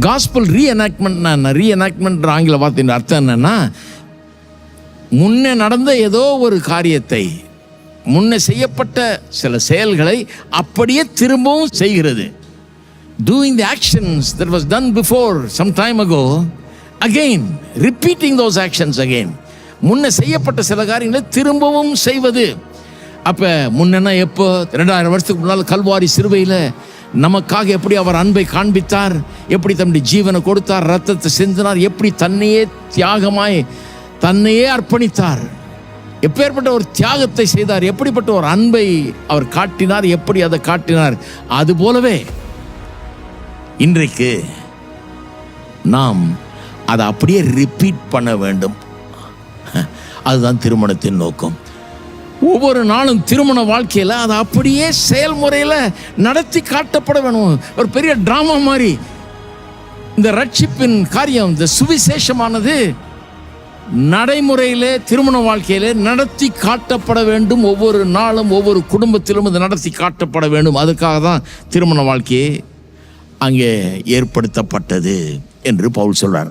Gospel ரீஎனாக்ட்மெண்ட் ஆங்கில வார்த்தையின் அர்த்தம் என்னன்னா, முன்னே நடந்த ஏதோ ஒரு காரியத்தை, முன்னே செய்யப்பட்ட சில செயல்களை அப்படியே திரும்பவும் செய்கிறது. Doing the actions that was done before some time ago, again repeating those actions again. முன்னே செய்யப்பட்ட சில காரியங்களை திரும்பவும் செய்வது. அப்போ முன்னா எப்போ 2000 வருஷத்துக்கு முன்னால் கல்வாரி சிலுவையில் நமக்காக எப்படி அவர் அன்பை காண்பித்தார், எப்படி தன்னுடைய ஜீவனை கொடுத்தார், ரத்தத்தை சிந்தினார், எப்படி தன்னையே தியாகமாய் தன்னையே அர்ப்பணித்தார், எப்பேற்பட்ட ஒரு தியாகத்தை செய்தார், எப்படிப்பட்ட ஒரு அன்பை அவர் காட்டினார், எப்படி அதை காட்டினார். அதுபோலவே இன்றைக்கு நாம் அதை அப்படியே ரிப்பீட் பண்ண வேண்டும். அதுதான் திருமணத்தின் நோக்கம். ஒவ்வொரு நாளும் திருமண வாழ்க்கையில் அதை அப்படியே செயல்முறையில் நடத்தி காட்டப்பட வேணும். ஒரு பெரிய டிராமா மாதிரி இந்த ரட்சிப்பின் காரியம், இந்த சுவிசேஷமானது நடைமுறையிலே திருமண வாழ்க்கையிலே நடத்தி காட்டப்பட வேண்டும். ஒவ்வொரு நாளும் ஒவ்வொரு குடும்பத்திலும் இது நடத்தி காட்டப்பட வேண்டும். அதுக்காக தான் திருமண வாழ்க்கையை அங்கே ஏற்படுத்தப்பட்டது என்று பவுல் சொல்றார்.